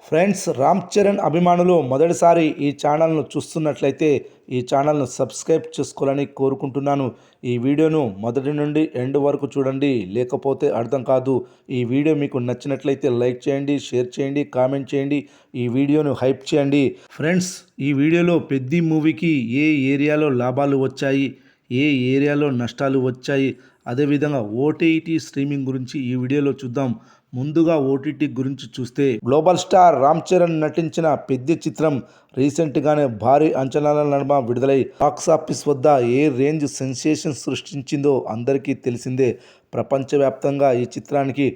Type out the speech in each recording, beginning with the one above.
Friends, Ram Charan అభిమానులు మొదటిసారి ఈ ఛానల్ను చూస్తున్నట్లయితే ఈ ఛానల్ను సబ్స్క్రైబ్ చేసుకోవాలని కోరుకుంటున్నాను. ఈ వీడియోను మొదటి నుండి ఎండ్ వరకు చూడండి, లేకపోతే అర్థం కాదు. ఈ వీడియో మీకు నచ్చినట్లయితే లైక్ చేయండి, షేర్ చేయండి, కామెంట్ చేయండి, ఈ వీడియోను హైప్ చేయండి. ఫ్రెండ్స్, ఈ వీడియోలో పెద్ది మూవీకి ఏ ఏరియాలో లాభాలు వచ్చాయి, ఏ ఏరియాలో నష్టాలు వచ్చాయి, అదేవిధంగా ఓటీటీ స్ట్రీమింగ్ గురించి ఈ వీడియోలో చూద్దాం. ముందుగా ఓటీటీ గురించి చూస్తే, గ్లోబల్ స్టార్ రామ్ చరణ్ నటించిన పెద్ది చిత్రం రీసెంట్గానే భారీ అంచనాల నడుమ విడుదలై బాక్సాఫీస్ వద్ద ఏ రేంజ్ సెన్సేషన్ సృష్టించిందో అందరికీ తెలిసిందే. ప్రపంచవ్యాప్తంగా ఈ చిత్రానికి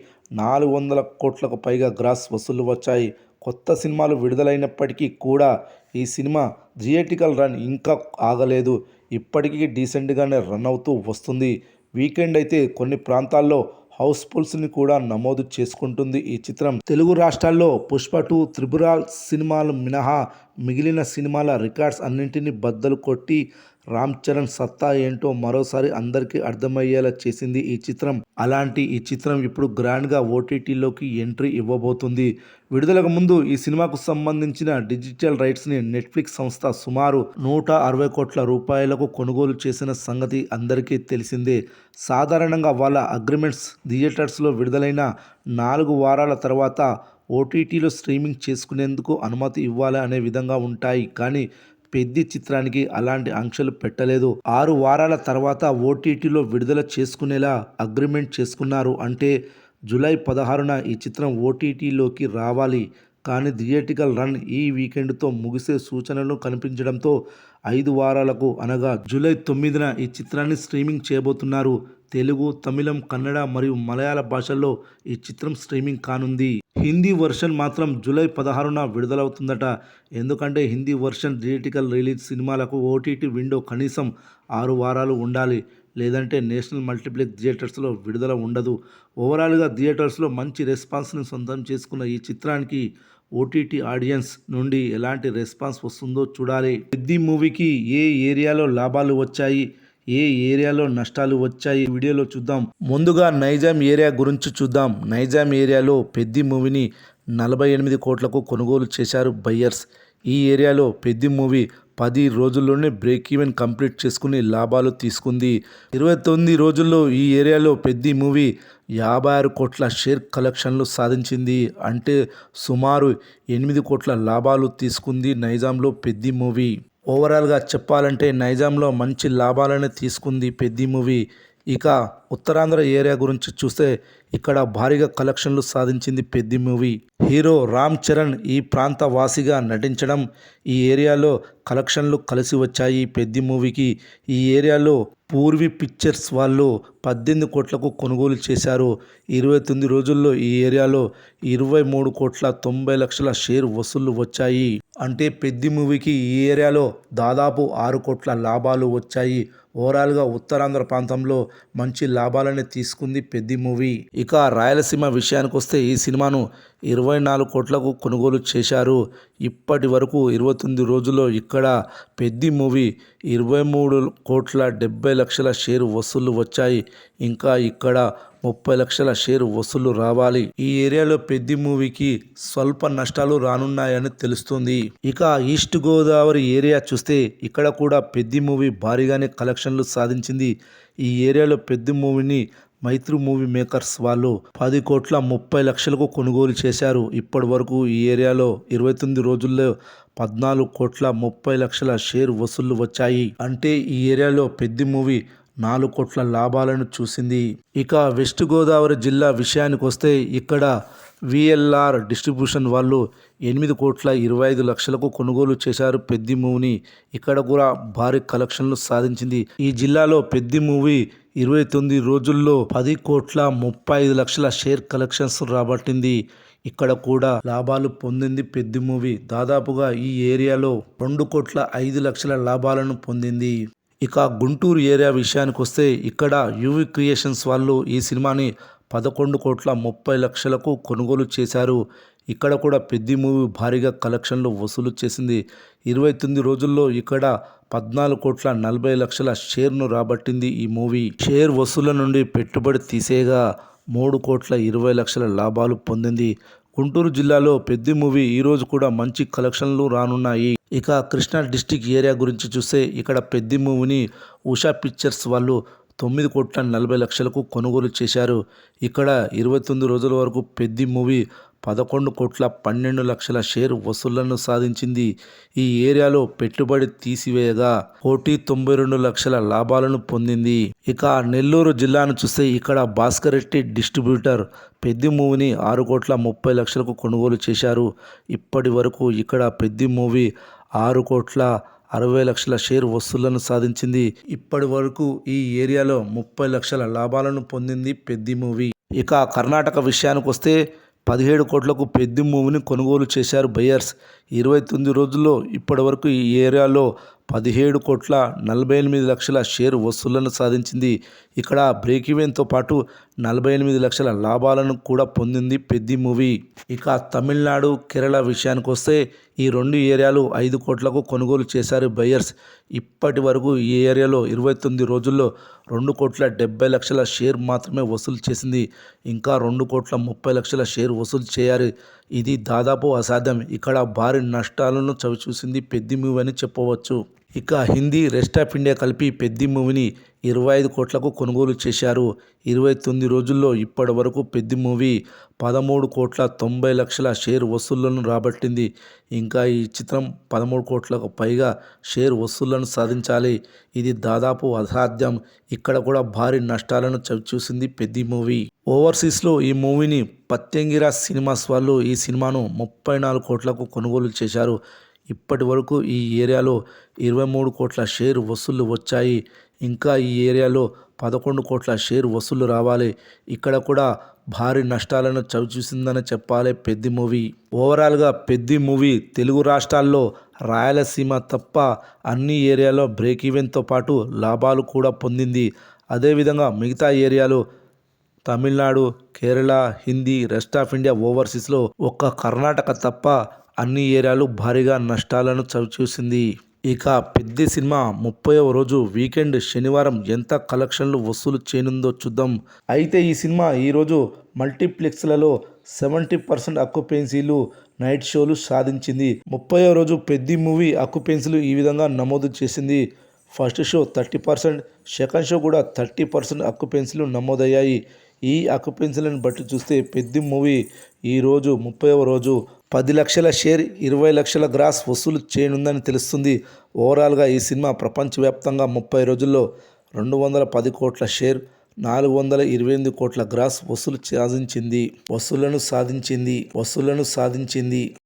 400 కోట్లకు పైగా గ్రాస్ వసూళ్లు వచ్చాయి. కొత్త సినిమాలు విడుదలైనప్పటికీ కూడా ఈ సినిమా థియేట్రికల్ రన్ ఇంకా ఆగలేదు. ఇప్పటికీ డీసెంట్గానే రన్ అవుతూ వస్తుంది. వీకెండ్ అయితే కొన్ని ప్రాంతాల్లో హౌస్ఫుల్స్ని కూడా నమోదు చేసుకుంటుంది. ఈ చిత్రం తెలుగు రాష్ట్రాల్లో పుష్ప 2, త్రిబుల్ సినిమాలు మినహా మిగిలిన సినిమాల రికార్డ్స్ అన్నింటినీ బద్దలు కొట్టి రామ్ చరణ్ సత్తా ఏంటో మరోసారి అందరికీ అర్థమయ్యేలా చేసింది ఈ చిత్రం. అలాంటి ఈ చిత్రం ఇప్పుడు గ్రాండ్గా ఓటీటీలోకి ఎంట్రీ ఇవ్వబోతుంది. విడుదలకు ముందు ఈ సినిమాకు సంబంధించిన డిజిటల్ రైట్స్ని నెట్ఫ్లిక్స్ సంస్థ సుమారు 160 కోట్ల రూపాయలకు కొనుగోలు చేసిన సంగతి అందరికీ తెలిసిందే. సాధారణంగా వాళ్ళ అగ్రిమెంట్స్ థియేటర్స్లో విడుదలైన 4 వారాల తర్వాత ఓటీటీలో స్ట్రీమింగ్ చేసుకునేందుకు అనుమతి ఇవ్వాలి అనే విధంగా ఉంటాయి. కానీ పెద్ది చిత్రానికి అలాంటి ఆంక్షలు పెట్టలేదు. 6 వారాల తర్వాత ఓటీటీలో విడుదల చేసుకునేలా అగ్రిమెంట్ చేసుకున్నారు. అంటే జూలై 16న ఈ చిత్రం ఓటీటీలోకి రావాలి. కానీ థియేట్రికల్ రన్ ఈ వీకెండ్తో ముగిసే సూచనలు కనిపించడంతో 5 వారాలకు అనగా జూలై 9న ఈ చిత్రాన్ని స్ట్రీమింగ్ చేయబోతున్నారు. తెలుగు, తమిళం, కన్నడ మరియు మలయాళ భాషల్లో ఈ చిత్రం స్ట్రీమింగ్ కానుంది. హిందీ వర్షన్ మాత్రం జూలై 16న విడుదలవుతుందట. ఎందుకంటే హిందీ వర్షన్ థియేట్రికల్ రిలీజ్ సినిమాలకు ఓటీటీ విండో కనీసం 6 వారాలు ఉండాలి. లేదంటే నేషనల్ మల్టీప్లెక్స్ థియేటర్స్లో విడుదల ఉండదు. ఓవరాల్గా థియేటర్స్లో మంచి రెస్పాన్స్ని సొంతం చేసుకున్న ఈ చిత్రానికి ఓటీటీ ఆడియన్స్ నుండి ఎలాంటి రెస్పాన్స్ వస్తుందో చూడాలి. పెద్ది మూవీకి ఏ ఏరియాలో లాభాలు వచ్చాయి, ఏ ఏరియాలో నష్టాలు వచ్చాయి వీడియోలో చూద్దాం. ముందుగా నైజాం ఏరియా గురించి చూద్దాం. నైజాం ఏరియాలో పెద్ది మూవీని 48 కోట్లకు కొనుగోలు చేశారు బయ్యర్స్. ఈ ఏరియాలో పెద్ది మూవీ 10 రోజుల్లోనే బ్రేక్ ఈవెన్ కంప్లీట్ చేసుకుని లాభాలు తీసుకుంది. 29 రోజుల్లో ఈ ఏరియాలో పెద్ది మూవీ 56 కోట్ల షేర్ కలెక్షన్లు సాధించింది. అంటే సుమారు 8 కోట్ల లాభాలు తీసుకుంది నైజాంలో పెద్ది మూవీ. ఓవరాల్గా చెప్పాలంటే నైజాంలో మంచి లాభాలనే తీసుకుంది పెద్ది మూవీ. ఇక ఉత్తరాంధ్ర ఏరియా గురించి చూస్తే ఇక్కడ భారీగా కలెక్షన్లు సాధించింది పెద్ది మూవీ. హీరో రామ్ చరణ్ ఈ ప్రాంత వాసిగా నటించడం ఈ ఏరియాలో కలెక్షన్లు కలిసి వచ్చాయి పెద్ది మూవీకి. ఈ ఏరియాలో పూర్వీ పిక్చర్స్ వాళ్ళు 18 కోట్లకు కొనుగోలు చేశారు. 29 రోజుల్లో ఈ ఏరియాలో 23 కోట్ల 90 లక్షల షేర్ వసూళ్లు వచ్చాయి. అంటే పెద్ది మూవీకి ఈ ఏరియాలో దాదాపు 6 కోట్ల లాభాలు వచ్చాయి. ఓవరాల్గా ఉత్తరాంధ్ర ప్రాంతంలో మంచి లాభాలని తీసుకుంది పెద్ది మూవీ. ఇక రాయలసీమ విషయానికి వస్తే ఈ సినిమాను 24 కోట్లకు కొనుగోలు చేశారు. ఇప్పటి వరకు 29 రోజుల్లో ఇక్కడ పెద్ది మూవీ 23 కోట్ల 70 లక్షల షేర్ వసూళ్లు వచ్చాయి. ఇంకా ఇక్కడ 30 లక్షల షేర్ వసూళ్లు రావాలి. ఈ ఏరియాలో పెద్ది మూవీకి స్వల్ప నష్టాలు రానున్నాయని తెలుస్తుంది. ఇక ఈస్ట్ గోదావరి ఏరియా చూస్తే ఇక్కడ కూడా పెద్ది మూవీ భారీగానే కలెక్షన్లు సాధించింది. ఈ ఏరియాలో పెద్ది మూవీని మైత్రి మూవీ మేకర్స్ వాళ్ళు 10 కోట్ల 30 లక్షలకు కొనుగోలు చేశారు. ఇప్పటి వరకు ఈ ఏరియాలో 29 రోజుల్లో 14 కోట్ల 30 లక్షల షేర్ వసూళ్లు వచ్చాయి. అంటే ఈ ఏరియాలో పెద్ది మూవీ 4 కోట్ల లాభాలను చూసింది. ఇక వెస్ట్ గోదావరి జిల్లా విషయానికి వస్తే ఇక్కడ విఎల్ఆర్ డిస్ట్రిబ్యూషన్ వాళ్ళు 8 కోట్ల 25 లక్షలకు కొనుగోలు చేశారు పెద్ది మూవీని. ఇక్కడ కూడా భారీ కలెక్షన్లు సాధించింది. ఈ జిల్లాలో పెద్ది మూవీ 29 రోజుల్లో 10 కోట్ల 35 లక్షల షేర్ కలెక్షన్స్ రాబట్టింది. ఇక్కడ కూడా లాభాలు పొందింది పెద్ది మూవీ. దాదాపుగా ఈ ఏరియాలో 2 కోట్ల 5 లక్షల లాభాలను పొందింది. ఇక గుంటూరు ఏరియా విషయానికి వస్తే ఇక్కడ యూవి క్రియేషన్స్ వాళ్ళు ఈ సినిమాని 11 కోట్ల 30 లక్షలకు కొనుగోలు చేశారు. ఇక్కడ కూడా పెద్ది మూవీ భారీగా కలెక్షన్లు వసూలు చేసింది. 29 రోజుల్లో ఇక్కడ 14 కోట్ల 40 లక్షల షేర్ను రాబట్టింది ఈ మూవీ. షేర్ వసూళ్ల నుండి పెట్టుబడి తీసేగా 3 కోట్ల 20 లక్షల లాభాలు పొందింది. గుంటూరు జిల్లాలో పెద్ది మూవీ ఈరోజు కూడా మంచి కలెక్షన్లు రానున్నాయి. ఇక కృష్ణా డిస్టిక్ ఏరియా గురించి చూస్తే ఇక్కడ పెద్ది మూవీని ఉషా పిక్చర్స్ వాళ్ళు 9,40,00,000కు కొనుగోలు చేశారు. ఇక్కడ 29 రోజుల వరకు పెద్ది మూవీ 11,12,00,000 షేర్ వసూళ్లను సాధించింది. ఈ ఏరియాలో పెట్టుబడి తీసివేయగా 1,92,00,000 లాభాలను పొందింది. ఇక నెల్లూరు జిల్లాను చూస్తే ఇక్కడ భాస్కర్ రెడ్డి డిస్ట్రిబ్యూటర్ పెద్ది మూవీని 6,30,00,000కు కొనుగోలు చేశారు. ఇప్పటి వరకు ఇక్కడ పెద్ది మూవీ 6,60,00,000 షేర్ వసూళ్లను సాధించింది. ఇప్పటి వరకు ఈ ఏరియాలో 30 లక్షల లాభాలను పొందింది పెద్ది మూవీ. ఇక కర్ణాటక విషయానికి వస్తే 17 కోట్లకు పెద్ది మూవీని కొనుగోలు చేశారు బయ్యర్స్. 29 రోజుల్లో ఇప్పటి వరకు ఈ ఏరియాలో 17,48,00,000 షేర్ వసూళ్లను సాధించింది. ఇక్కడ బ్రేక్ ఈవెన్తో పాటు 48 లక్షల లాభాలను కూడా పొందింది పెద్ది మూవీ. ఇక తమిళనాడు, కేరళ విషయానికి వస్తే ఈ రెండు ఏరియాలు 5 కోట్లకు కొనుగోలు చేశారు బయ్యర్స్. ఇప్పటి వరకు ఈ ఏరియాలో 29 రోజుల్లో 2,70,00,000 షేర్ మాత్రమే వసూలు చేసింది. ఇంకా 2,30,00,000 షేర్ వసూలు చేయాలి. ఇది దాదాపు అసాధ్యం. ఇక్కడ భారీ నష్టాలను చవిచూసింది పెద్ది మూవీ అని చెప్పవచ్చు. ఇక హిందీ, రెస్ట్ ఆఫ్ ఇండియా కలిపి పెద్ది మూవీని 25 కోట్లకు కొనుగోలు చేశారు. 29 రోజుల్లో ఇప్పటి వరకు పెద్ది మూవీ 13,90,00,000 షేర్ వసూళ్లను రాబట్టింది. ఇంకా ఈ చిత్రం 13 కోట్లకు పైగా షేర్ వసూళ్లను సాధించాలి. ఇది దాదాపు అసాధ్యం. ఇక్కడ కూడా భారీ నష్టాలను చవిచూసింది పెద్ది మూవీ. ఓవర్సీస్లో ఈ మూవీని పత్యంగిరా సినిమాస్ వాళ్ళు ఈ సినిమాను 34 కోట్లకు కొనుగోలు చేశారు. ఇప్పటి వరకు ఈ ఏరియాలో 23 కోట్ల షేర్ వసూళ్లు వచ్చాయి. ఇంకా ఈ ఏరియాలో 11 కోట్ల షేర్ వసూళ్లు రావాలి. ఇక్కడ కూడా భారీ నష్టాలను చవిచూసిందని చెప్పాలి పెద్ది మూవీ. ఓవరాల్గా పెద్ది మూవీ తెలుగు రాష్ట్రాల్లో రాయలసీమ తప్ప అన్ని ఏరియాలో బ్రేక్ ఈవెన్తో పాటు లాభాలు కూడా పొందింది. అదేవిధంగా మిగతా ఏరియాలో Tamil Nadu, Kerala, Hindi, rest of India, ఓవర్సీస్లో ఒక్క కర్ణాటక తప్ప అన్ని ఏరియాలు భారీగా నష్టాలను చవిచూసింది. ఇక పెద్ది సినిమా 30వ రోజు వీకెండ్ శనివారం ఎంత కలెక్షన్లు వసూలు చేయనుందో చూద్దాం. అయితే ఈ సినిమా ఈరోజు మల్టీప్లెక్స్లలో 70% అక్యుపెన్సీలు, నైట్ షోలు సాధించింది. 30వ రోజు పెద్ది మూవీ అక్యుపెన్సీలు ఈ విధంగా నమోదు చేసింది. ఫస్ట్ షో 30%, సెకండ్ షో కూడా 30% అక్యుపెన్సీలు నమోదయ్యాయి. ఈ అక్యుపెన్సీలను బట్టి చూస్తే పెద్ది మూవీ ఈరోజు 30వ రోజు 10 లక్షల షేర్, 20 లక్షల గ్రాస్ వసూలు చేయనుందని తెలుస్తుంది. ఓవరాల్గా ఈ సినిమా ప్రపంచవ్యాప్తంగా 30 రోజుల్లో 210 కోట్ల షేర్, 428 కోట్ల గ్రాస్ వసూలు సాధించింది.